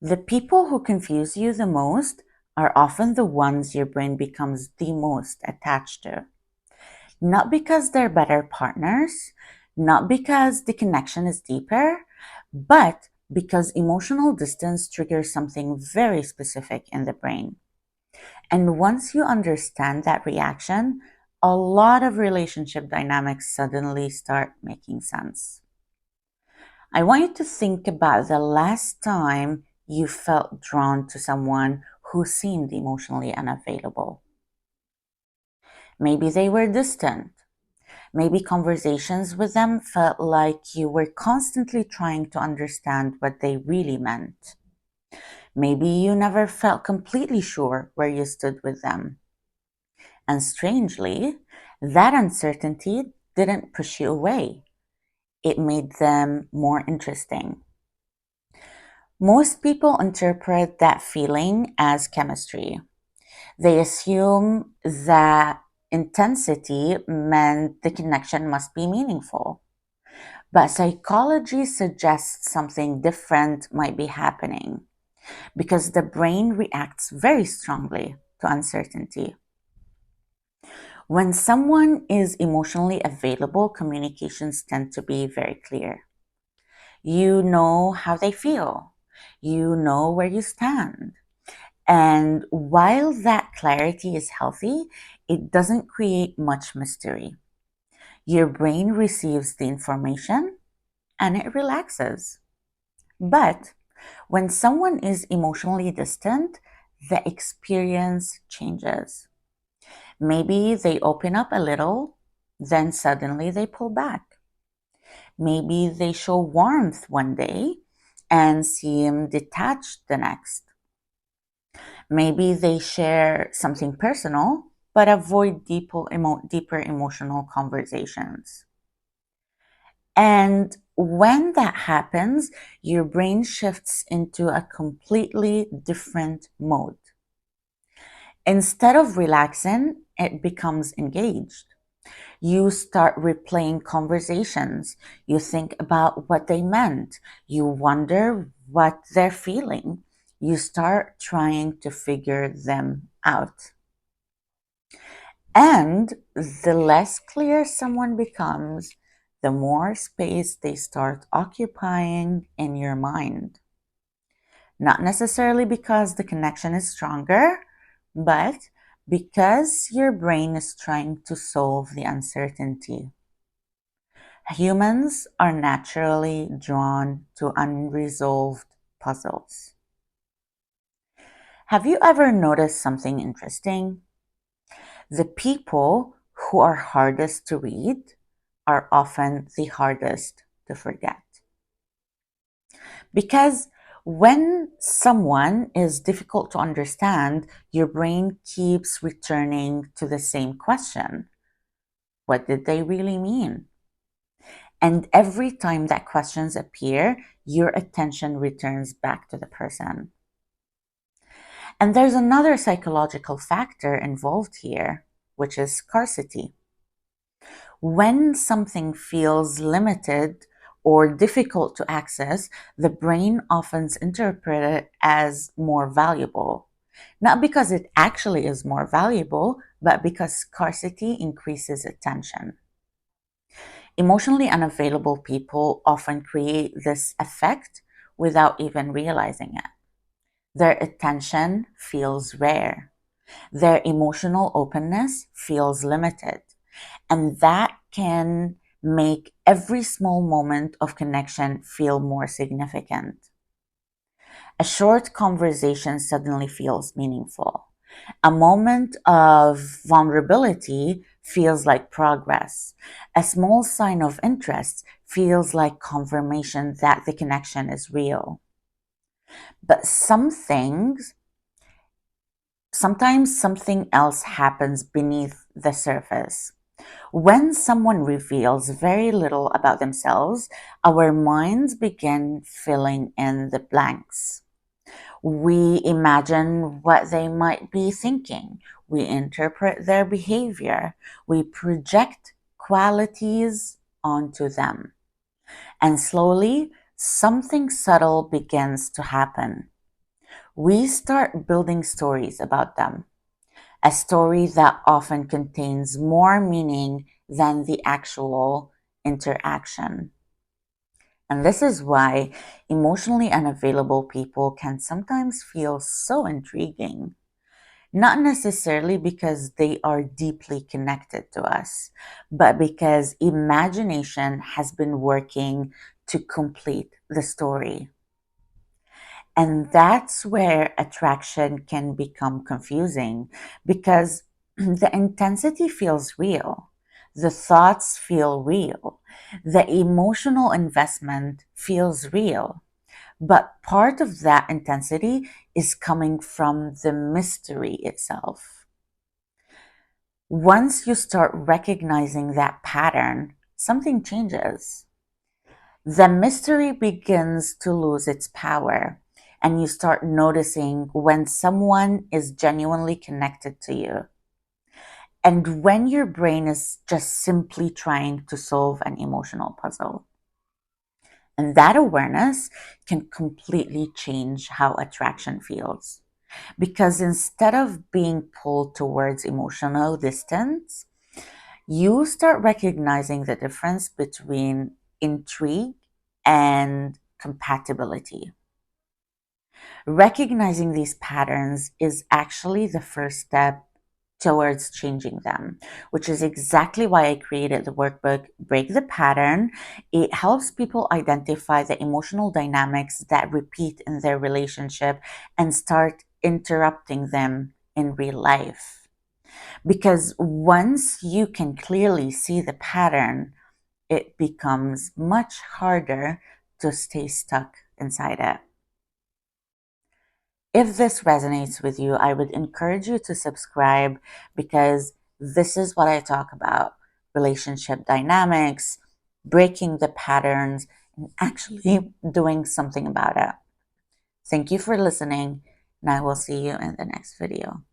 The people who confuse you the most are often the ones your brain becomes the most attached to. Not because they're better partners, not because the connection is deeper, but because emotional distance triggers something very specific in the brain. And once you understand that reaction, a lot of relationship dynamics suddenly start making sense. I want you to think about the last time you felt drawn to someone who seemed emotionally unavailable. Maybe they were distant. Maybe conversations with them felt like you were constantly trying to understand what they really meant. Maybe you never felt completely sure where you stood with them. And strangely, that uncertainty didn't push you away. It made them more interesting. Most people interpret that feeling as chemistry. They assume that intensity meant the connection must be meaningful. But psychology suggests something different might be happening because the brain reacts very strongly to uncertainty. When someone is emotionally available, communications tend to be very clear. You know how they feel, you know where you stand. And while that clarity is healthy, it doesn't create much mystery. Your brain receives the information and it relaxes. But when someone is emotionally distant, the experience changes. Maybe they open up a little, then suddenly they pull back. Maybe they show warmth one day and seem detached the next. Maybe they share something personal but avoid deeper emotional conversations. And when that happens, your brain shifts into a completely different mode. Instead of relaxing, it becomes engaged. You start replaying conversations. You think about what they meant. You wonder what they're feeling. You start trying to figure them out. And the less clear someone becomes, the more space they start occupying in your mind. Not necessarily because the connection is stronger, but because your brain is trying to solve the uncertainty. Humans are naturally drawn to unresolved puzzles. Have you ever noticed something interesting? The people who are hardest to read are often the hardest to forget. Because when someone is difficult to understand, your brain keeps returning to the same question. What did they really mean? And every time that questions appear, your attention returns back to the person. And there's another psychological factor involved here, which is scarcity. When something feels limited or difficult to access, the brain often interprets it as more valuable. Not because it actually is more valuable, but because scarcity increases attention. Emotionally unavailable people often create this effect without even realizing it. Their attention feels rare. Their emotional openness feels limited. And that can make every small moment of connection feel more significant. A short conversation suddenly feels meaningful. A moment of vulnerability feels like progress. A small sign of interest feels like confirmation that the connection is real. But sometimes something else happens beneath the surface. When someone reveals very little about themselves, our minds begin filling in the blanks. We imagine what they might be thinking. We interpret their behavior. We project qualities onto them. And slowly, something subtle begins to happen. We start building stories about them, a story that often contains more meaning than the actual interaction. And this is why emotionally unavailable people can sometimes feel so intriguing. Not necessarily because they are deeply connected to us, but because imagination has been working to complete the story. And that's where attraction can become confusing because the intensity feels real, the thoughts feel real, the emotional investment feels real. But part of that intensity is coming from the mystery itself. Once you start recognizing that pattern, something changes. The mystery begins to lose its power, and you start noticing when someone is genuinely connected to you and when your brain is just simply trying to solve an emotional puzzle. And that awareness can completely change how attraction feels. Because instead of being pulled towards emotional distance, you start recognizing the difference between intrigue and compatibility. Recognizing these patterns is actually the first step towards changing them, which is exactly why I created the workbook Break the Pattern. It helps people identify the emotional dynamics that repeat in their relationship and start interrupting them in real life. Because once you can clearly see the pattern, it becomes much harder to stay stuck inside it. If this resonates with you, I would encourage you to subscribe because this is what I talk about: relationship dynamics, breaking the patterns, and actually doing something about it. Thank you for listening, and I will see you in the next video.